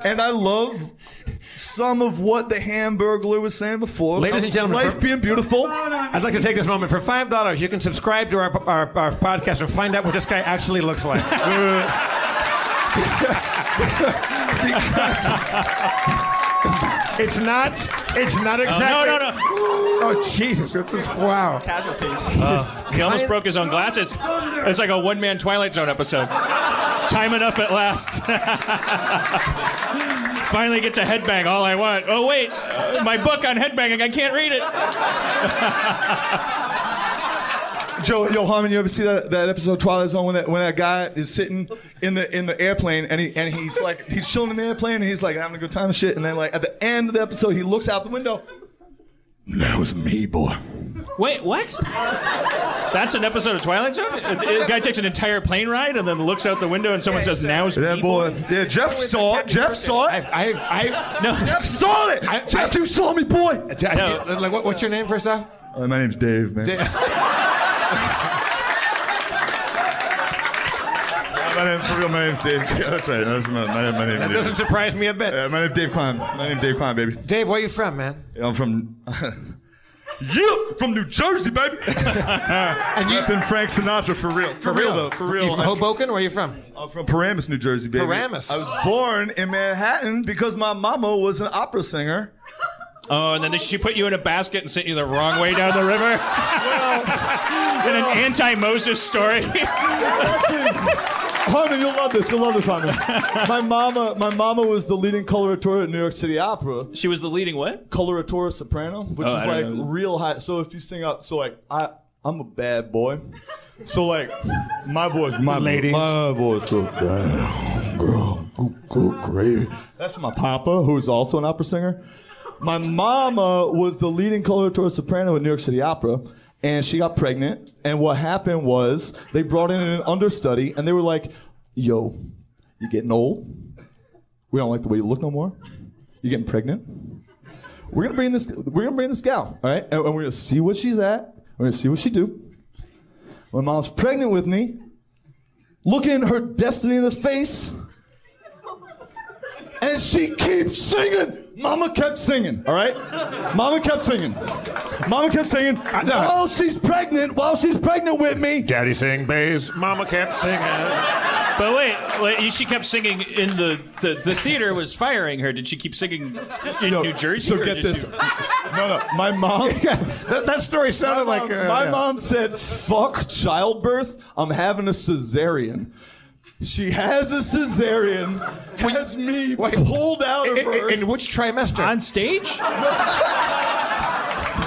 And I love some of what the Hamburglar was saying before. Ladies and gentlemen, life being beautiful. I'd like to take this moment. For $5, you can subscribe to our podcast and find out what this guy actually looks like. It's not exactly. No. Oh, Jesus. Wow. Casualties. He almost broke his own glasses. It's like a one-man Twilight Zone episode. Time enough at last. Finally get to headbang all I want. Oh, wait. My book on headbanging, I can't read it. Yo, Harmon, you ever see that episode of Twilight Zone when that guy is sitting in the airplane and he's chilling in the airplane and he's like having a good time and shit, and then like at the end of the episode he looks out the window. That was me, boy. Wait, what? That's an episode of Twilight Zone? The guy takes an entire plane ride and then looks out the window and someone says, "Now's me, that boy." Yeah, Jeff saw it. Jeff saw it. No, Jeff saw it. Jeff, you saw me, boy. Like, what's your name, first off? My name's Dave, man. My name's Dave. Yeah, that's right. My name That doesn't surprise me a bit. My name's Dave Klien. My name's Dave Klien, baby. Dave, where you from, man? I'm from... from New Jersey, baby. And you've been Frank Sinatra for real. For real, though. For real. You from Hoboken? Where are you from? I'm from Paramus, New Jersey, baby. Paramus. I was born in Manhattan because my mama was an opera singer. Oh, and then she put you in a basket and sent you the wrong way down the river? In an anti-Moses story? Harmon, you'll love this. You'll love this, Harmon. My mama was the leading coloratura at New York City Opera. She was the leading what? Coloratura soprano, which is like real high. So if you sing up, so like I'm a bad boy. So like my voice, my voice goes down, girl, go crazy. That's from my papa, who's also an opera singer. My mama was the leading coloratura soprano at New York City Opera. And she got pregnant, and what happened was they brought in an understudy, and they were like, "Yo, you're getting old. We don't like the way you look no more. You're getting pregnant. We're gonna bring this gal, all right? And we're gonna see what she's at. We're gonna see what she do. My mom's pregnant with me, looking her destiny in the face, and she keeps singing. Mama kept singing, all right? Mama kept singing. While she's pregnant with me. Daddy sang bass, Mama kept singing. But wait, she kept singing in the theater was firing her. Did she keep singing in New Jersey? So get this. No. My mom. that story sounded like. My mom said, "Fuck childbirth. I'm having a cesarean." She has a cesarean, has me pulled out of her. In which trimester? On stage?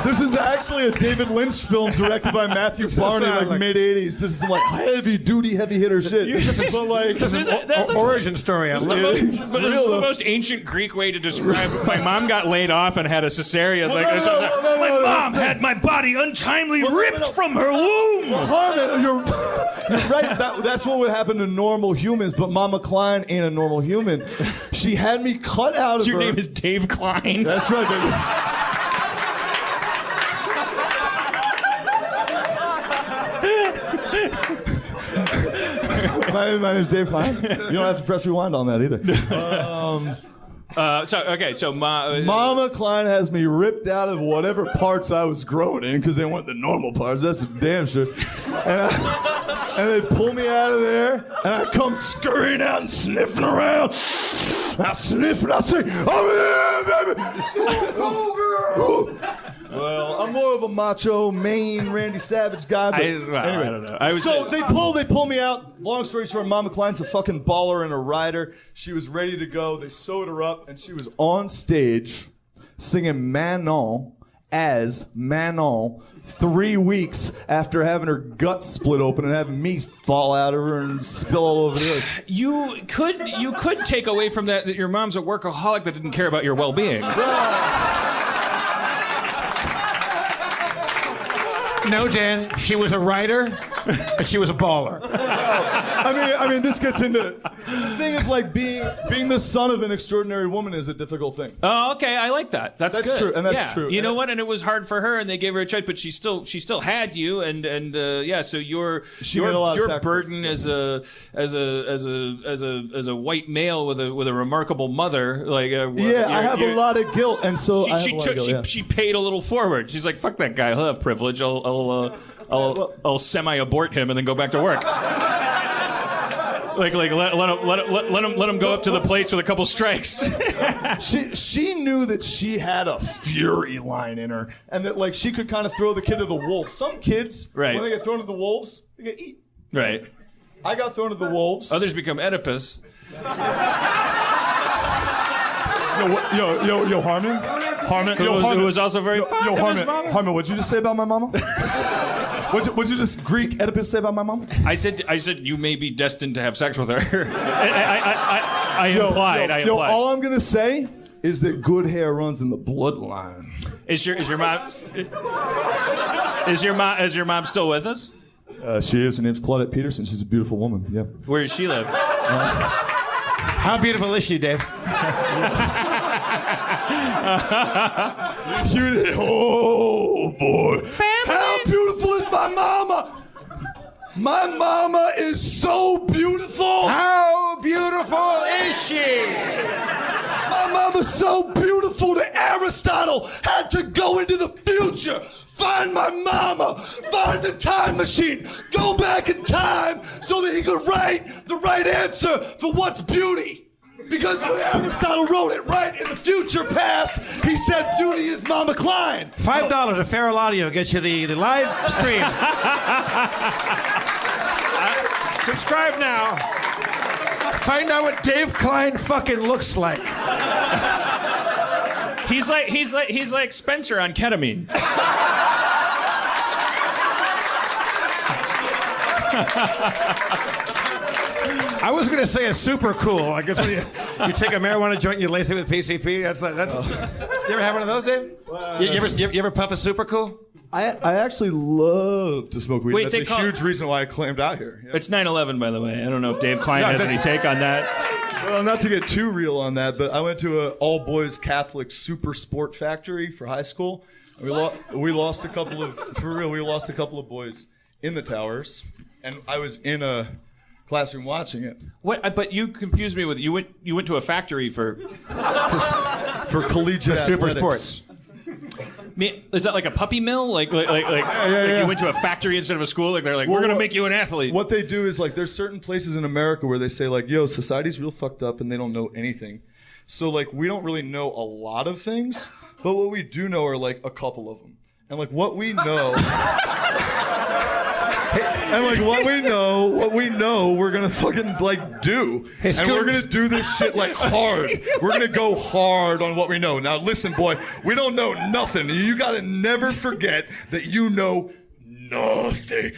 This is actually a David Lynch film directed by Matthew Barney, like mid-'80s. This is like heavy-duty, heavy-hitter shit. This is an origin story. But this is the most ancient Greek way to describe it. My mom got laid off and had a cesarean. My mom had my body untimely ripped from her womb. Harmon, you're right. That's what would happen to normal humans, but Mama Klien ain't a normal human. She had me cut out of her. Your name is Dave Klien. That's right, baby. My name's Dave Klien. You don't have to press rewind on that either. So Mama Klien has me ripped out of whatever parts I was growing in because they weren't the normal parts. That's for damn sure. And they pull me out of there, and I come scurrying out and sniffing around. I sniff and I say, "Oh yeah, baby!" Oh, girl. Well, I'm more of a macho, Maine, Randy Savage guy. But anyway, I don't know. They pull me out. Long story short, Mama Klien's a fucking baller and a rider. She was ready to go. They sewed her up, and she was on stage singing Manon as Manon 3 weeks after having her guts split open and having me fall out of her and spill all over the earth. You could take away from that your mom's a workaholic that didn't care about your well-being. No, Dan, she was a writer, and she was a baller. I mean, this gets into... The thing if like being the son of an extraordinary woman is a difficult thing. Oh, okay. I like that. That's good. True, and that's true. You know what? And it was hard for her, and they gave her a choice, but she still had you, and yeah. So your burden as a white male with a remarkable mother, like I have a lot of guilt, and so she paid a little forward. She's like, fuck that guy. He'll have privilege. I'll semi-abort him and then go back to work. Like let him go up to the plates with a couple strikes. She knew that she had a fury line in her, and that like she could kind of throw the kid to the wolves. Some kids, when they get thrown to the wolves, they get eaten. Right. I got thrown to the wolves. Others become Oedipus. Yo, Harmon. Who was also very fond of his mama. Harmon, what'd you just say about my mama? What'd you just Greek Oedipus say about my mama? I said you may be destined to have sex with her. I implied. All I'm gonna say is that good hair runs in the bloodline. Is your mom still with us? She is. Her name's Claudette Peterson. She's a beautiful woman. Yeah. Where does she live? How beautiful is she, Dave? Oh boy! Family. How beautiful is my mama? My mama is so beautiful. How beautiful is she? My mama's so beautiful that Aristotle had to go into the future, find my mama, find the time machine, go back in time so that he could write the right answer for what's beauty. Because when Aristotle wrote it right in the future past, he said beauty is Mama Klien. $5 a Feral Audio gets you the live stream. Subscribe now. Find out what Dave Klien fucking looks like. He's like Spencer on ketamine. I was gonna say a super cool. I guess when you take a marijuana joint and you lace it with PCP. That's. You ever have one of those, Dave? You ever puff a super cool? I actually love to smoke weed. Wait, that's a huge reason why I claimed out here. Yeah. It's 9/11, by the way. I don't know if Dave Klien has any take on that. Well, not to get too real on that, but I went to an all-boys Catholic super sport factory for high school. We lost a couple of boys in the towers, and I was in a classroom watching it. What? But you confused me with you went to a factory for collegiate super athletics. sports. Is that like a puppy mill? Like you went to a factory instead of a school? Like they're like, we're gonna make you an athlete. What they do is like there's certain places in America where they say like, yo, society's real fucked up and they don't know anything. So like we don't really know a lot of things, but what we do know are like a couple of them. And like what we know and like what we know, we're gonna fucking like do. And we're gonna do this shit like hard. We're gonna go hard on what we know. Now listen, boy, we don't know nothing. You gotta never forget that you know nothing.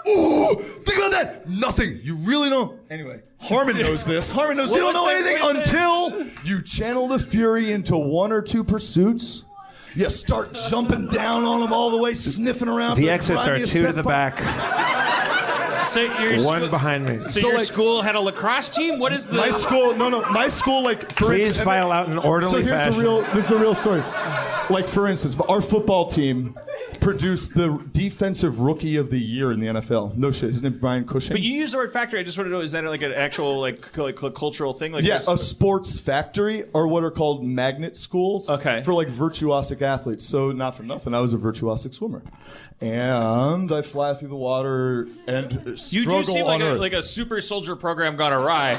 Ooh, think about that. Nothing. You really don't. Anyway, Harmon knows this. Harmon knows you don't know anything until you channel the fury into one or two pursuits. You start jumping down on them all the way, sniffing around. The exits are two to the back. So one behind me. So your school had a lacrosse team? What is the... My school, my school, like... Please file out in orderly fashion. This is a real story. Like, for instance, our football team produced the defensive rookie of the year in the NFL. No shit. His name's Brian Cushing. But you use the word factory. I just want to know, is that like an actual like cultural thing? Like a sports factory or what are called magnet schools for like virtuosic athletes. So not for nothing, I was a virtuosic swimmer. And I fly through the water and struggle you do seem on Earth. like a super soldier program gone awry.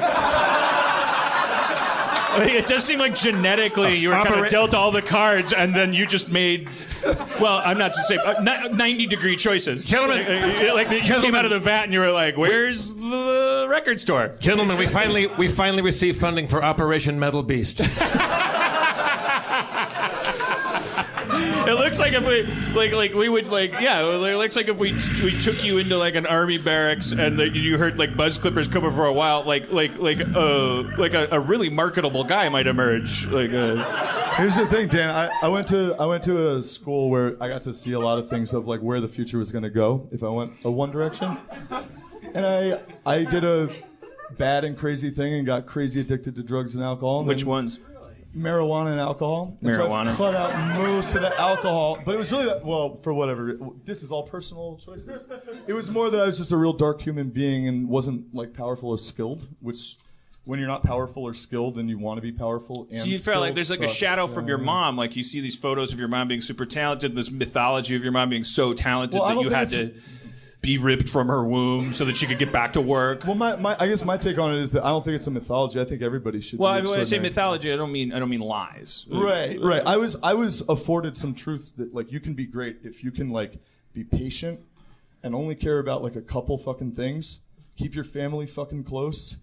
It does seem like genetically you were kind of dealt all the cards and then you just made, well, I'm not to say, 90-degree choices. Gentlemen. You came out of the vat and you were like, where's the record store? Gentlemen, we finally received funding for Operation Metalbeast. It looks like if we we would it looks like if we took you into like an army barracks and you heard like buzz clippers coming for a while, like a really marketable guy might emerge. Here's the thing, Dan. I went to a school where I got to see a lot of things of like where the future was going to go if I went one direction, and I did a bad and crazy thing and got crazy addicted to drugs and alcohol. Which ones? Marijuana and alcohol. And Marijuana. So I cut out most of the alcohol, but it was really for whatever. This is all personal choices. It was more that I was just a real dark human being and wasn't like powerful or skilled. Which, when you're not powerful or skilled and you want to be powerful, and so you felt like there's like a shadow from your mom. Like you see these photos of your mom being super talented, this mythology of your mom being so talented that you had to be ripped from her womb so that she could get back to work. Well, I guess my take on it is that I don't think it's a mythology. I think everybody should. Well, when I say mythology, I don't mean I Right. I was afforded some truths that like you can be great if you can like be patient and only care about like a couple fucking things. Keep your family fucking close.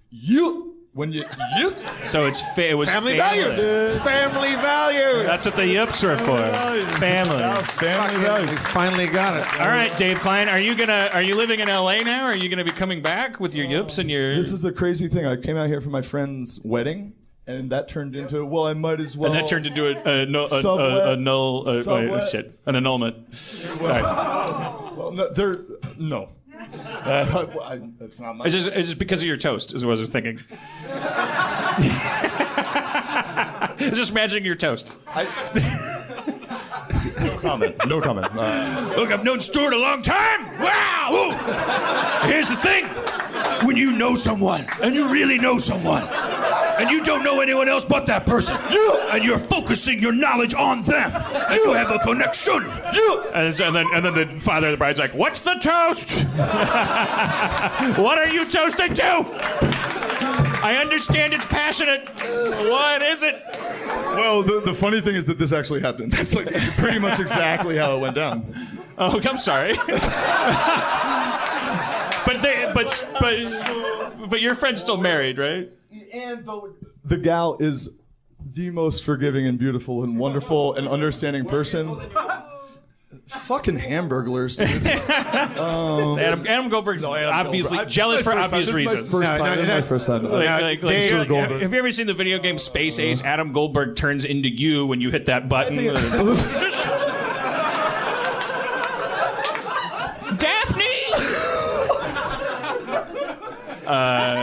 So it was family values. It's family values. That's what the yips are for. Family. Family values. We finally got it. All right, Dave Klien, are you living in LA now? Are you gonna be coming back with your yips and your? This is a crazy thing. I came out here for my friend's wedding, and that turned into I might as well. And that turned into an annulment. Sorry. Well, no. That's not my. It's just because of your toast, is what I was thinking. It's just imagining your toast. No comment. Look, I've known Stuart a long time. Wow! Ooh. Here's the thing. When you know someone, and you really know someone, and you don't know anyone else but that person, and you're focusing your knowledge on them, and you have a connection. And then the father of the bride's like, "What's the toast? What are you toasting to? I understand it's passionate. What is it?" Well, the funny thing is that this actually happened. That's like pretty much exactly how it went down. Oh, I'm sorry. But your friend's still married, right? And the gal is the most forgiving and beautiful and wonderful and understanding person. Fucking hamburglers, dude. Adam Goldberg's obviously jealous for obvious reasons. This is my first time. Have you ever seen the video game Space Ace? Adam Goldberg turns into you when you hit that button. Daphne!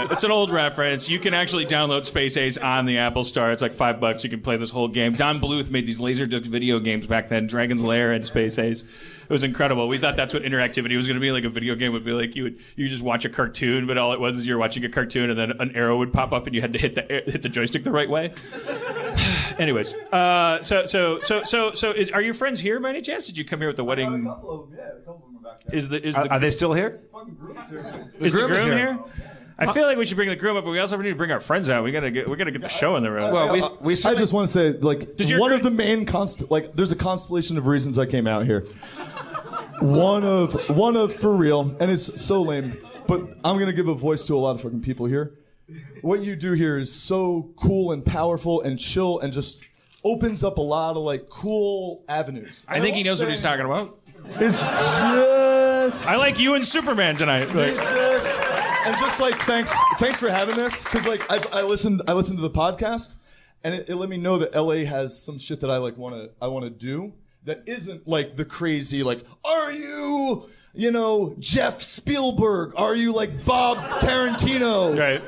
It's an old reference. You can actually download Space Ace on the Apple Store. It's like $5. You can play this whole game. Don Bluth made these Laserdisc video games back then, Dragon's Lair and Space Ace. It was incredible. We thought that's what interactivity was going to be. Like a video game would be like you just watch a cartoon, but all it was is you're watching a cartoon and then an arrow would pop up and you had to hit the joystick the right way. Anyways, are your friends here by any chance? Did you come here with the wedding? A couple of them are back there. Are they still here? Fucking groom's here. Is the groom here? I feel like we should bring the groom up, but we also need to bring our friends out. We gotta get the show in the room. Well, we I just want to say, like, one of the main there's a constellation of reasons I came out here. One of for real, and it's so lame, but I'm gonna give a voice to a lot of fucking people here. What you do here is so cool and powerful and chill and just opens up a lot of like cool avenues. I think he knows what he's talking about. It's just. I like you and Superman tonight. And just like thanks for having this, because like I listened to the podcast, and it let me know that LA has some shit that I want to do that isn't like the crazy like, are you Jeff Spielberg? Are you like Bob Tarantino? Right.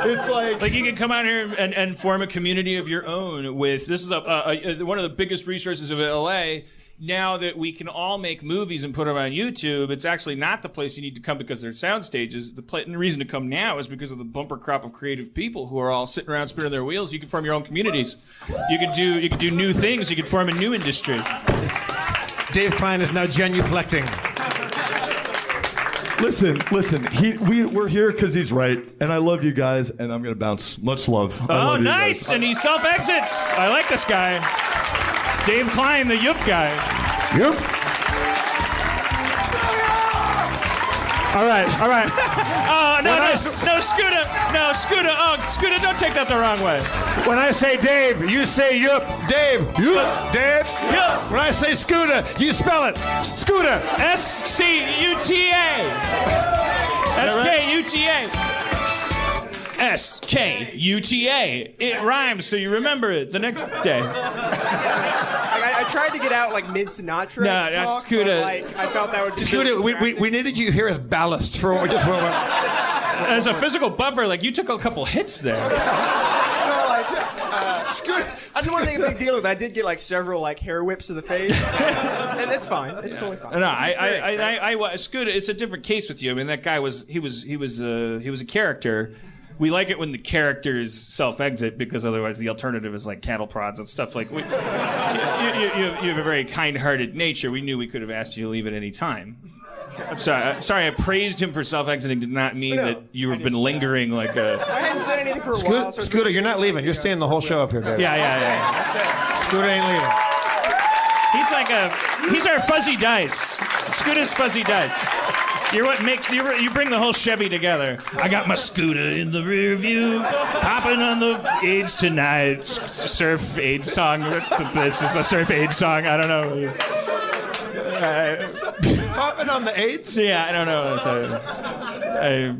It's like you can come out here and form a community of your own with. This is one of the biggest resources of LA. Now that we can all make movies and put them on YouTube, it's actually not the place you need to come because they're sound stages. The reason to come now is because of the bumper crop of creative people who are all sitting around spinning their wheels. You can form your own communities. You can do new things. You can form a new industry. Dave Klien is now genuflecting. Listen. We're here because he's right, and I love you guys, and I'm gonna bounce. Much love. Oh, nice! And he self-exits. I like this guy. Dave Klien, the Yup guy. Yup. All right. Oh, no, Scooter. No, Scooter. Oh, Scooter, don't take that the wrong way. When I say Dave, you say Yup. Dave. Yup. Dave. Yup. When I say Scooter, you spell it. Scooter. S-C-U-T-A. S-K-U-T-A. S-K-U-T-A. It rhymes, so you remember it the next day. I tried to get out like mid-Sinatra No, that's talk, Scooter. but, I felt that would be Scooter, we needed you here as ballast for just one. as a physical buffer, like you took a couple hits there. Scooter, I didn't want to make a big deal of it, but I did get like several like hair whips to the face, and that's fine. It's totally fine. No, I Scooter. It's a different case with you. I mean, that guy was a character. We like it when the characters self-exit because otherwise the alternative is like cattle prods and stuff. Like you have a very kind-hearted nature. We knew we could have asked you to leave at any time. I'm sorry. I praised him for self-exiting did not mean that you have been lingering like a. I hadn't said anything for a while. So Scooter, you're not leaving. You're staying the whole show up here, baby. Yeah. Scooter ain't leaving. He's our fuzzy dice. Scooter's fuzzy dice. You're what makes you bring the whole Chevy together. I got my Scooter in the rear view, popping on the AIDS tonight. Surf AIDS song. This is a surf AIDS song. I don't know. Popping on the AIDS? Yeah, I don't know. So, I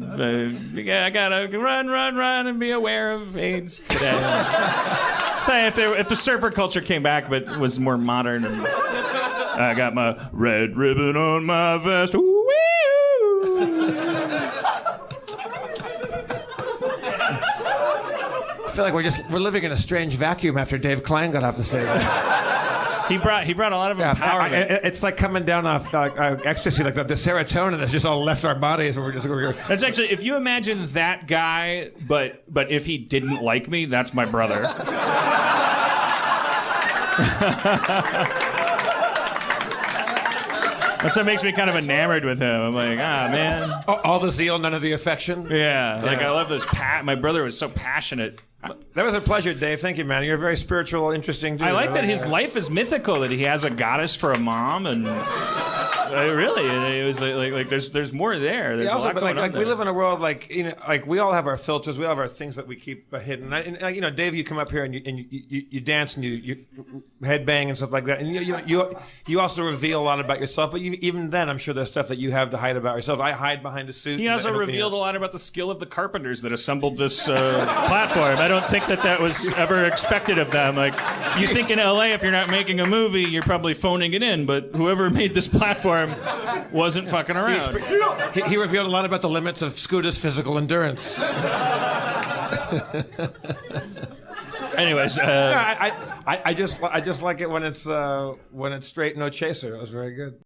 gotta run, and be aware of AIDS today. Say if the surfer culture came back, but was more modern, and I got my red ribbon on my vest. Woo! I feel like we're living in a strange vacuum after Dave Klien got off the stage. He brought a lot of empowerment. It's like coming down off ecstasy, like the serotonin has just all left our bodies, and we're just over here. That's actually, if you imagine that guy, but if he didn't like me, that's my brother. That's what makes me kind of enamored with him. I'm like, man. All the zeal, none of the affection. Yeah. Like I love this. My brother was so passionate. That was a pleasure, Dave. Thank you, man. You're a very spiritual, interesting dude. I like that his life is mythical. That he has a goddess for a mom, and really, it was like there's more there. There's a lot going on there. We live in a world like we all have our filters. We all have our things that we keep hidden. And Dave, you come up here and you dance and you headbang and stuff like that. And you also reveal a lot about yourself. But even then, I'm sure there's stuff that you have to hide about yourself. I hide behind a suit. He also revealed a lot about the skill of the carpenters that assembled this platform. I don't think that was ever expected of them. Like, you think in LA, if you're not making a movie, you're probably phoning it in. But whoever made this platform wasn't fucking around. He revealed a lot about the limits of Scooter's physical endurance. Anyways, I just like it when it's straight, no chaser. It was very good.